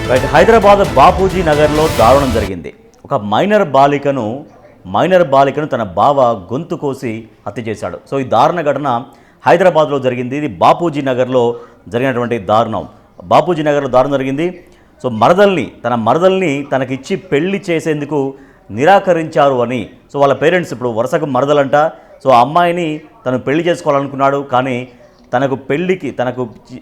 Right, Hyderabad Bapuji నగర్లో దారుణం జరిగింది. ఒక మైనర్ బాలికను తన బావ గొంతు కోసి హత్య చేశాడు. సో ఈ దారుణ ఘటన హైదరాబాద్లో జరిగింది. ఇది బాపూజీ నగర్లో జరిగినటువంటి దారుణం. బాపూజీ నగర్లో దారుణం జరిగింది. సో తన మరదల్ని తనకిచ్చి పెళ్లి చేసేందుకు నిరాకరించారు అని. సో వాళ్ళ పేరెంట్స్ ఇప్పుడు వరుసకు మరదలంట. సో ఆ అమ్మాయిని తను పెళ్లి చేసుకోవాలనుకున్నాడు, కానీ తనకు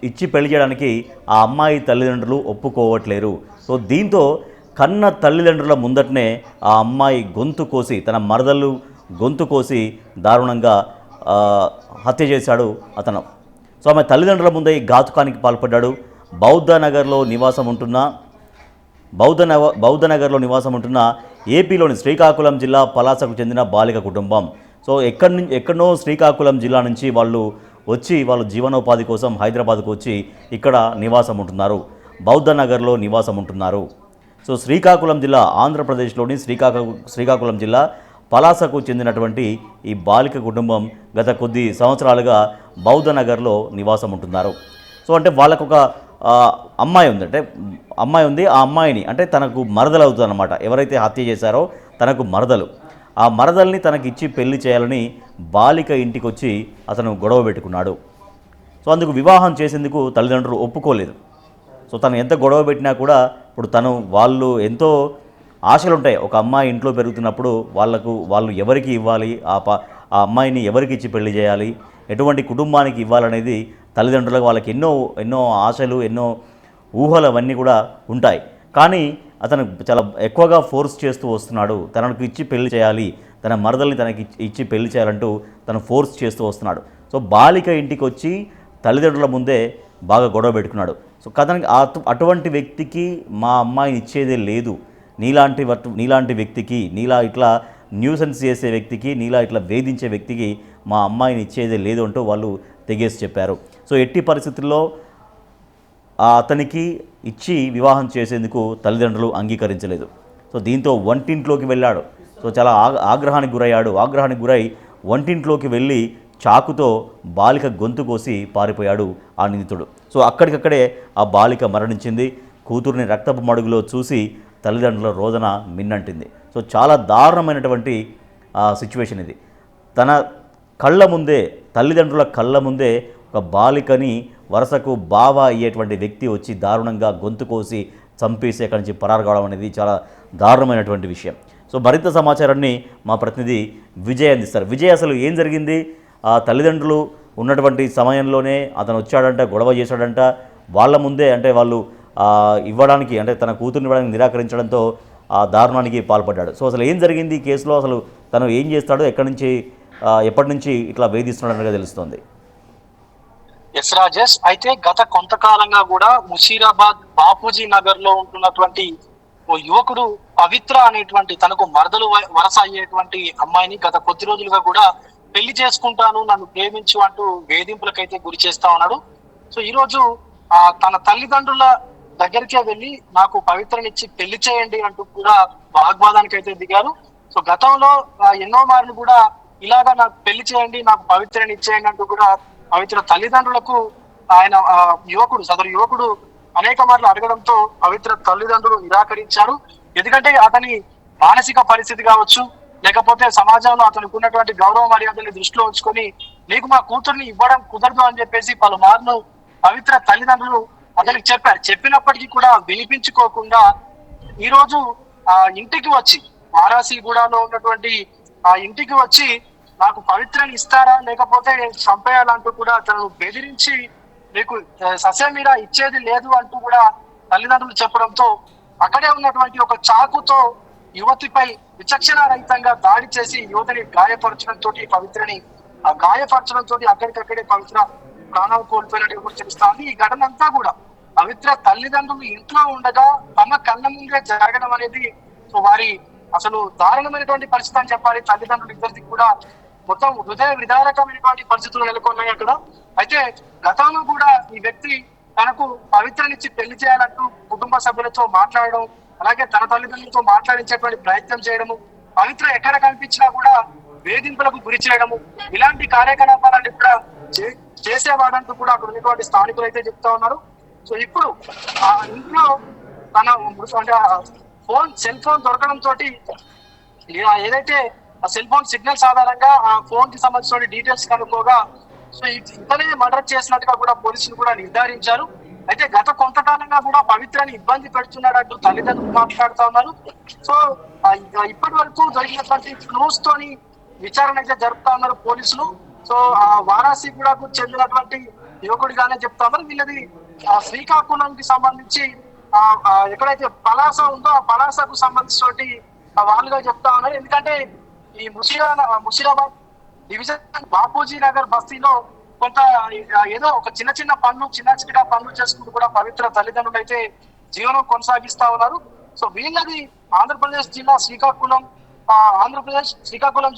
ఇచ్చి పెళ్లి చేయడానికి ఆ అమ్మాయి తల్లిదండ్రులు ఒప్పుకోవట్లేరు. సో దీంతో కన్న తల్లిదండ్రుల ముందటనే ఆ అమ్మాయి గొంతు కోసి, తన మరదలు గొంతు కోసి దారుణంగా హత్య చేశాడు అతను. సో ఆమె తల్లిదండ్రుల ముందే ఈ ఘాతుకానికి పాల్పడ్డాడు. బౌద్ధ నగర్లో నివాసం ఉంటున్న ఏపీలోని శ్రీకాకుళం జిల్లా పలాసకు చెందిన బాలిక కుటుంబం. సో ఎక్కడనో శ్రీకాకుళం జిల్లా నుంచి వాళ్ళు జీవనోపాధి కోసం హైదరాబాద్కు వచ్చి ఇక్కడ నివాసం ఉంటున్నారు. బౌద్ధ నగర్లో నివాసం ఉంటున్నారు. సో శ్రీకాకుళం జిల్లా, ఆంధ్రప్రదేశ్లోని శ్రీకాకుళం జిల్లా పలాసకు చెందినటువంటి ఈ బాలిక కుటుంబం గత కొద్ది సంవత్సరాలుగా బౌద్ధ నగర్లో నివాసం ఉంటున్నారు. సో అంటే వాళ్ళకు ఒక అమ్మాయి ఉంది. ఆ అమ్మాయిని అంటే తనకు మరదలు అవుతుంది అన్నమాట. ఎవరైతే హత్య చేశారో తనకు మరదలు. ఆ మరదల్ని తనకిచ్చి పెళ్లి చేయాలని బాలిక ఇంటికి వచ్చి అతను గొడవ పెట్టుకున్నాడు. సో అందుకు వివాహం చేసేందుకు తల్లిదండ్రులు ఒప్పుకోలేదు. సో తను ఎంత గొడవ పెట్టినా కూడా ఇప్పుడు వాళ్ళు ఎంతో ఆశలు ఉంటాయి. ఒక అమ్మాయి ఇంట్లో పెరుగుతున్నప్పుడు వాళ్ళు ఎవరికి ఇవ్వాలి, ఆ అమ్మాయిని ఎవరికి ఇచ్చి పెళ్లి చేయాలి, ఎటువంటి కుటుంబానికి ఇవ్వాలనేది తల్లిదండ్రులకు వాళ్ళకి ఎన్నో ఆశలు, ఎన్నో ఊహలు అవన్నీ కూడా ఉంటాయి. కానీ అతను చాలా ఎక్కువగా ఫోర్స్ చేస్తూ వస్తున్నాడు. తనకు ఇచ్చి పెళ్లి చేయాలి, తన మరదల్ని తనకి ఇచ్చి పెళ్లి చేయాలంటూ తను ఫోర్స్ చేస్తూ వస్తున్నాడు. సో బాలిక ఇంటికి వచ్చి తల్లిదండ్రుల ముందే బాగా గొడవ పెట్టుకున్నాడు. సో కథనికి అటువంటి వ్యక్తికి మా అమ్మాయిని ఇచ్చేదే లేదు, నీలాంటి వ్యక్తికి, ఇట్లా న్యూసెన్స్ చేసే వ్యక్తికి, ఇట్లా వేధించే వ్యక్తికి మా అమ్మాయిని ఇచ్చేదే లేదు అంటూ వాళ్ళు తెగేసి చెప్పారు. సో ఎట్టి పరిస్థితుల్లో అతనికి ఇచ్చి వివాహం చేసేందుకు తల్లిదండ్రులు అంగీకరించలేదు. సో దీంతో వంటింట్లోకి వెళ్ళాడు. సో చాలా ఆగ్రహానికి గురై వంటింట్లోకి వెళ్ళి చాకుతో బాలిక గొంతు కోసి పారిపోయాడు ఆ నిందితుడు. సో అక్కడికక్కడే ఆ బాలిక మరణించింది. కూతుర్ని రక్తపు మడుగులో చూసి తల్లిదండ్రుల రోదన మిన్నంటింది. సో చాలా దారుణమైనటువంటి సిచ్యువేషన్ ఇది. తల్లిదండ్రుల కళ్ళ ముందే ఒక బాలికని వరుసకు బావ అయ్యేటువంటి వ్యక్తి వచ్చి దారుణంగా గొంతు కోసి చంపేసి అక్కడి నుంచి పరారు కావడం అనేది చాలా దారుణమైనటువంటి విషయం. సో మరింత సమాచారాన్ని మా ప్రతినిధి విజయ్ అందిస్తారు. విజయ్, అసలు ఏం జరిగింది? ఆ తల్లిదండ్రులు ఉన్నటువంటి సమయంలోనే అతను వచ్చాడంట, గొడవ చేశాడంట, వాళ్ళ ముందే అంటే వాళ్ళు ఇవ్వడానికి, అంటే తన కూతుర్ని ఇవ్వడానికి నిరాకరించడంతో ఆ దారుణానికి పాల్పడ్డాడు. సో అసలు ఏం జరిగింది ఈ కేసులో? అసలు తను ఏం చేస్తాడో, ఎప్పటి నుంచి ఇట్లా వేధిస్తున్నాడన్నగా తెలుస్తోంది. ఎస్ రాజేష్, అయితే గత కొంతకాలంగా కూడా ముషీరాబాద్ బాపూజీ నగర్ లో ఉంటున్నటువంటి ఓ యువకుడు పవిత్ర అనేటువంటి తనకు మరదలు వరస అయ్యేటువంటి అమ్మాయిని గత కొద్ది రోజులుగా కూడా పెళ్లి చేసుకుంటాను, నన్ను ప్రేమించు అంటూ వేధింపులకైతే గురి చేస్తా ఉన్నాడు. సో ఈ రోజు తన తల్లిదండ్రుల దగ్గరికే వెళ్ళి నాకు పవిత్రనిచ్చి పెళ్లి చేయండి అంటూ కూడా వాగ్వాదానికి అయితే దిగారు. సో గతంలో ఎన్నో మార్లు కూడా ఇలాగా నాకు పెళ్లి చేయండి, నాకు పవిత్రని ఇచ్చేయండి అంటూ కూడా పవిత్ర తల్లిదండ్రులకు సదరు యువకుడు అనేక మార్లు అడగడంతో పవిత్ర తల్లిదండ్రులు నిరాకరించారు. ఎందుకంటే అతని మానసిక పరిస్థితి కావచ్చు, లేకపోతే సమాజంలో అతనికి ఉన్నటువంటి గౌరవ మర్యాదల్ని దృష్టిలో ఉంచుకొని నీకు మా కూతుర్ని ఇవ్వడం కుదరదు అని చెప్పేసి పలుమార్లు పవిత్ర తల్లిదండ్రులు అతనికి చెప్పినప్పటికీ కూడా వినిపించుకోకుండా ఈ రోజు ఇంటికి వచ్చి, వారాసిగూడలో ఉన్నటువంటి ఆ ఇంటికి వచ్చి నాకు పవిత్రని ఇస్తారా లేకపోతే చంపేయాలంటూ కూడా తనను బెదిరించి మీకు ససేమిరా ఇచ్చేది లేదు అంటూ కూడా తల్లిదండ్రులు చెప్పడంతో అక్కడే ఉన్నటువంటి ఒక చాకుతో యువతిపై విచక్షణారహితంగా దాడి చేసి యువతిని గాయపరచడంతో అక్కడికక్కడే పవిత్ర ప్రాణాలు కోల్పోయినట్టు కూడా తెలుస్తోంది. ఈ ఘటన అంతా కూడా పవిత్ర తల్లిదండ్రులు ఇంట్లో ఉండగా తమ కళ్ళ ముందే జరగడం అనేది వారి అసలు దారుణమైనటువంటి పరిస్థితి అని చెప్పాలి. తల్లిదండ్రులు ఇద్దరికి కూడా మొత్తం హృదయ విదారకమైనటువంటి పరిస్థితులు నెలకొన్నాయి అక్కడ. అయితే గతంలో కూడా ఈ వ్యక్తి తనకు పవిత్రనిచ్చి పెళ్లి చేయాలంటూ కుటుంబ సభ్యులతో మాట్లాడడం, అలాగే తన తల్లిదండ్రులతో మాట్లాడించేటువంటి ప్రయత్నం చేయడము, పవిత్ర ఎక్కడ కనిపించినా కూడా వేధింపులకు గురి చేయడము, ఇలాంటి కార్యకలాపాలన్నీ కూడా చేసేవాడంటూ కూడా అక్కడ ఉన్నటువంటి స్థానికులు అయితే చెప్తా ఉన్నారు. సో ఇప్పుడు ఆ ఇంట్లో తన అంటే సెల్ ఫోన్ దొరకడం తోటి ఏదైతే ఆ సెల్ ఫోన్ సిగ్నల్స్ ఆధారంగా ఆ ఫోన్ కి సంబంధించిన డీటెయిల్స్ కనుక్కోగా సో ఇతనే మర్డర్ చేసినట్టుగా కూడా పోలీసులు కూడా నిర్ధారించారు. అయితే గత కొంతకాలంగా కూడా పవిత్రని ఇబ్బంది పెడుతున్నాడంటూ తల్లిదండ్రులు మాట్లాడుతూ ఉన్నారు. సో ఇప్పటి వరకు జరిగినటువంటి క్లూస్ తోని విచారణ అయితే జరుపుతా ఉన్నారు పోలీసులు. సో ఆ వారాసి కూడా చెందినటువంటి యువకుడిగానే చెప్తా ఉన్నారు. వీళ్ళది శ్రీకాకుళంకి సంబంధించి ఎక్కడైతే పలాస ఉందో ఆ పలాసకు సంబంధించి వాళ్ళుగా చెప్తా ఉన్నారు. ఎందుకంటే ఈ ముషీరాబాద్ డివిజన్ బాపూజీ నగర్ బస్తీలో కొంత ఏదో ఒక చిన్న చిన్న పనులు చేసుకుంటూ కూడా పవిత్ర తల్లిదండ్రులు అయితే జీవనం కొనసాగిస్తా ఉన్నారు. సో వీళ్ళది ఆంధ్రప్రదేశ్ జిల్లా శ్రీకాకుళం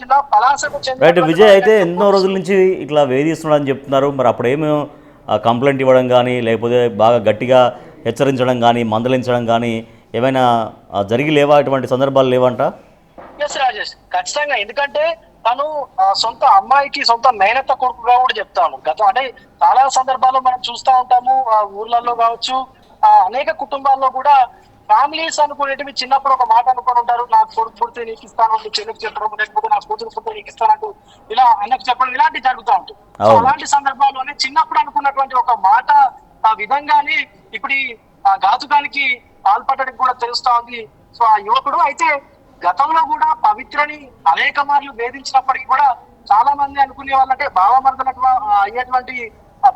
జిల్లా పలాసకు రైట్ విజయ్, అయితే ఎన్నో రోజుల నుంచి ఇట్లా వేధిస్తున్నాడని చెప్తున్నారు. మరి అప్పుడేమో కంప్లైంట్ ఇవ్వడం కానీ లేకపోతే బాగా గట్టిగా హెచ్చరించడం కానీ మందలించడం కానీ ఏమైనా జరిగి లేవా? ఇటువంటి సందర్భాలు లేవంట? ఎస్ రాజేష్, ఖచ్చితంగా. ఎందుకంటే తను సొంత అమ్మాయికి సొంత మేనత్త కొడుకుగా కూడా చెప్తాను. అంటే చాలా సందర్భాల్లో మనం చూస్తూ ఉంటాము, ఊర్లలో కావచ్చు, అనేక కుటుంబాల్లో కూడా ఫ్యామిలీస్ అనుకునేటివి చిన్నప్పుడు ఒక మాట అనుకుని ఉంటారు. నా కొడుకు పుడితే నీకు ఇస్తాను, నీ చెల్లికి చెప్పడం, లేకపోతే నా కూతురు పుడితే నీకు ఇస్తానంటూ ఇలా అన్నకు చెప్పడం ఇలాంటివి జరుగుతూ ఉంటుంది. అలాంటి సందర్భాల్లోనే చిన్నప్పుడు అనుకున్నటువంటి ఒక మాట ఆ విధంగానే ఇప్పుడు ఈ ఘాతుకానికి పాల్పడడానికి కూడా తెలుస్తా ఉంది. సో ఆ యువకుడు అయితే గతంలో కూడా పవిత్రని అనేక మార్లు వేధించినప్పటికీ కూడా చాలా మంది అనుకునే వాళ్ళంటే భావమర్దలకు అయ్యేటువంటి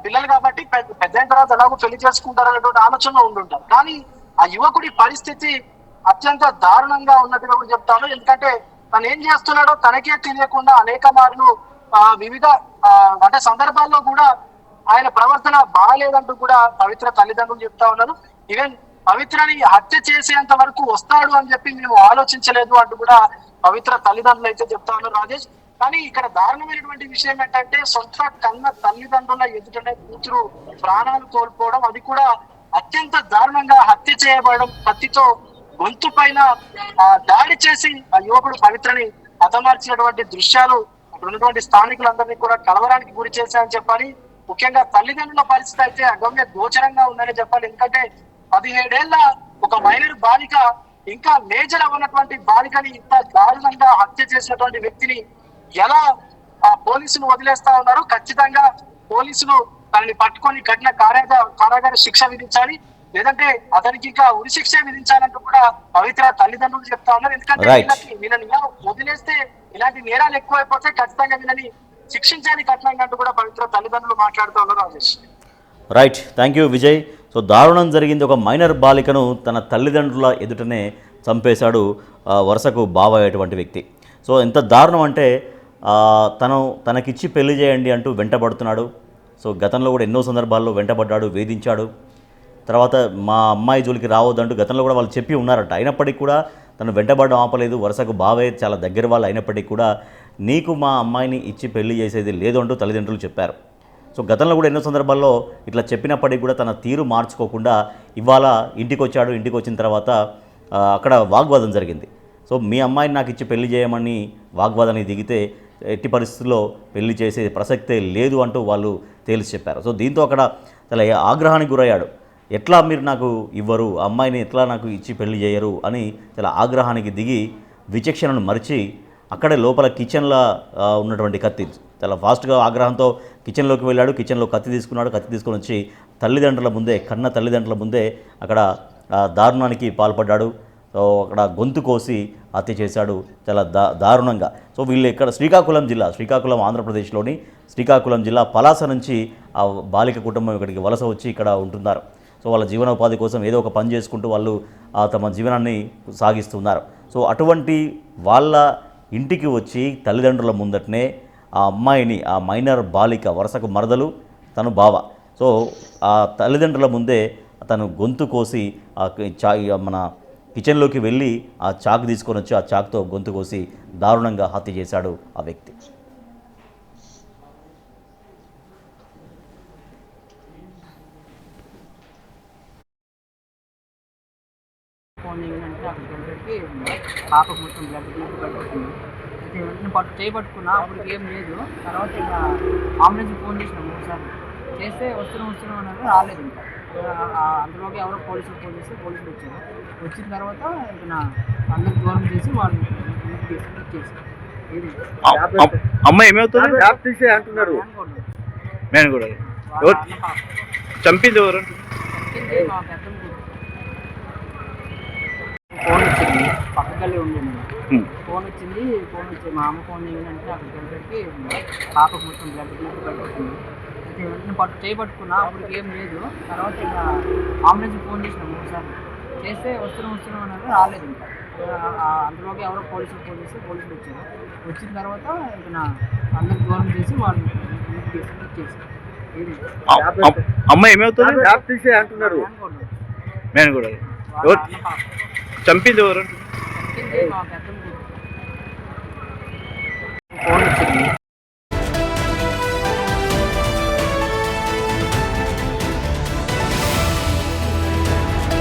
పిల్లలు కాబట్టి పెద్ద తర్వాత ఎలాగో పెళ్లి చేసుకుంటారు అనేటువంటి ఆలోచనలో ఉండుంటారు. కానీ ఆ యువకుడి పరిస్థితి అత్యంత దారుణంగా ఉన్నట్టుగా కూడా చెప్తాను. ఎందుకంటే తను ఏం చేస్తున్నాడో తనకే తెలియకుండా అనేక మార్లు వివిధ అంటే సందర్భాల్లో కూడా ఆయన ప్రవర్తన బాగాలేదంటూ కూడా పవిత్ర తల్లిదండ్రులు చెప్తా ఉన్నారు. ఈవెన్ పవిత్రని హత్య చేసేంత వరకు వస్తాడు అని చెప్పి మేము ఆలోచించలేదు అంటూ కూడా పవిత్ర తల్లిదండ్రులు అయితే చెప్తా ఉన్నారు రాజేష్. కానీ ఇక్కడ దారుణమైనటువంటి విషయం ఏంటంటే సొంత కన్న తల్లిదండ్రుల ఎదుటనే కూతురు ప్రాణాలు కోల్పోవడం, అది కూడా అత్యంత దారుణంగా హత్య చేయబడడం, కత్తితో గొంతు పైన దాడి చేసి ఆ యువకుడు పవిత్రని హతమార్చినటువంటి దృశ్యాలు అక్కడ ఉన్నటువంటి స్థానికులందరినీ కూడా కలవరానికి గురి చేశాయని చెప్పాలి. ముఖ్యంగా తల్లిదండ్రుల పరిస్థితి అయితే అగమ్య గోచరంగా ఉందని చెప్పాలి. ఎందుకంటే 17 ఏళ్ల ఒక మైనర్ బాలిక, ఇంకా మేజర్ అవ్వనటువంటి బాలికని ఇంత దారుణంగా హత్య చేసినటువంటి వ్యక్తిని ఎలా పోలీసులు వదిలేస్తా ఉన్నారు? ఖచ్చితంగా పోలీసులు తనని పట్టుకొని కఠిన కారాగార శిక్ష విధించాలి, లేదంటే అతనికి ఇంకా ఉరి శిక్ష విధించాలంటూ కూడా పవిత్ర తల్లిదండ్రులు చెప్తా ఉన్నారు. ఎందుకంటే వీళ్ళని వదిలేస్తే ఇలాంటి నేరాలు ఎక్కువైపోతే ఖచ్చితంగా వీళ్ళని శిక్షించాలి కఠినంగా అంటూ కూడా పవిత్ర తల్లిదండ్రులు మాట్లాడుతూ ఉన్నారు Rajesh. Right, thank you Vijay. So దారుణం జరిగింది. ఒక మైనర్ బాలికను తన తల్లిదండ్రుల ఎదుటనే చంపేశాడు వరుసకు బావ అయ్యేటువంటి వ్యక్తి. సో ఎంత దారుణం అంటే తనకిచ్చి పెళ్లి చేయండి అంటూ వెంటబడుతున్నాడు. సో గతంలో కూడా ఎన్నో సందర్భాల్లో వెంటబడ్డాడు, వేధించాడు. తర్వాత మా అమ్మాయి జోలికి రావద్దంటూ గతంలో కూడా వాళ్ళు చెప్పి ఉన్నారట. అయినప్పటికీ కూడా తను వెంటబడడం ఆపలేదు. వరుసకు బావే చాలా దగ్గర వాళ్ళు అయినప్పటికీ కూడా నీకు మా అమ్మాయిని ఇచ్చి పెళ్లి చేసేది లేదు అంటూ తల్లిదండ్రులు చెప్పారు. సో గతంలో కూడా ఎన్నో సందర్భాల్లో ఇట్లా చెప్పినప్పటికీ కూడా తన తీరు మార్చుకోకుండా ఇవాళ ఇంటికి వచ్చాడు. ఇంటికి వచ్చిన తర్వాత అక్కడ వాగ్వాదం జరిగింది. సో మీ అమ్మాయిని నాకు ఇచ్చి పెళ్లి చేయమని వాగ్వాదానికి దిగితే ఎట్టి పరిస్థితుల్లో పెళ్లి చేసే ప్రసక్తే లేదు అంటూ వాళ్ళు తేల్చి చెప్పారు. సో దీంతో అక్కడ చాలా ఆగ్రహానికి గురయ్యాడు. ఎట్లా మీరు నాకు ఇవ్వరు, అమ్మాయిని ఎట్లా నాకు ఇచ్చి పెళ్లి చేయరు అని చాలా ఆగ్రహానికి దిగి విచక్షణను మరిచి అక్కడే లోపల కిచెన్లో ఉన్నటువంటి కత్తి చాలా ఫాస్ట్గా ఆగ్రహంతో కిచెన్లోకి వెళ్ళాడు. కిచెన్లో కత్తి తీసుకున్నాడు. కత్తి తీసుకొని వచ్చి తల్లిదండ్రుల ముందే, కన్న తల్లిదండ్రుల ముందే అక్కడ దారుణానికి పాల్పడ్డాడు. సో అక్కడ గొంతు కోసి హత్య చేశాడు చాలా దారుణంగా. సో వీళ్ళు ఇక్కడ శ్రీకాకుళం ఆంధ్రప్రదేశ్లోని శ్రీకాకుళం జిల్లా పలాస నుంచి ఆ బాలిక కుటుంబం ఇక్కడికి వలస వచ్చి ఇక్కడ ఉంటున్నారు. సో వాళ్ళ జీవనోపాధి కోసం ఏదో ఒక పని చేసుకుంటూ వాళ్ళు తమ జీవనాన్ని సాగిస్తున్నారు. సో అటువంటి వాళ్ళ ఇంటికి వచ్చి తల్లిదండ్రుల ముందటనే ఆ అమ్మాయిని, ఆ మైనర్ బాలిక వరుసకు మరదలు, తను బావ, సో ఆ తల్లిదండ్రుల ముందే తను గొంతు కోసి మన కిచెన్లోకి వెళ్ళి ఆ చాకు తీసుకొని వచ్చి ఆ చాకుతో గొంతు కోసి దారుణంగా హత్య చేశాడు ఆ వ్యక్తి. పాప మొత్తం బ్లడ్ పట్టుకుంది. అయితే నేను చేపట్టుకున్నా, అప్పుడు ఏం లేదు. తర్వాత ఇంకా అంబులెన్స్ ఫోన్ చేసిన 3 సార్లు చేస్తే వస్తున్నాం అన్నారు, రాలేదు. ఇంకా అందులోకి ఎవరో పోలీసులు వచ్చారు. వచ్చిన తర్వాత ఇక నా అందరికి దూరం చేసి వాళ్ళు ఇచ్చేసారు. ఇది అమ్మ ఏమవుతుంది అంటున్నారు నేను కూడా వాళ్ళ అన్న పాప చంపింది ఎవరు చెప్పింది మా పెద్దమ్మ కూతురు. ఫోన్ వచ్చింది, పక్కకెళ్ళి ఉండింది. ఫోన్ వచ్చి మా అమ్మ ఫోన్ ఏంటంటే అక్కడికి వెళ్ళేసరికి పాపకు మొత్తం బ్లడ్ పట్టుకుంది. అయితే వెంటనే చేయబట్టుకున్నా, అప్పటికి ఏం లేదు. తర్వాత ఇంకా అంబులెన్స్ ఫోన్ చేసినాం 3 సార్లు చేస్తే వస్తున్నాం అన్నారు, రాలేదు. ఇంకా అందులోకి ఎవరో పోలీసులు వచ్చారు. వచ్చిన తర్వాత ఇక నా అందరికి దూరం చేసి వాళ్ళు ఇచ్చేసారు. ఇది అమ్మ ఏమవుతుంది అంటున్నారు నేను కూడా వాళ్ళ అన్న పాప చంపింది ఎవరు చెప్పింది మా పెద్దమ్మ కూతురు.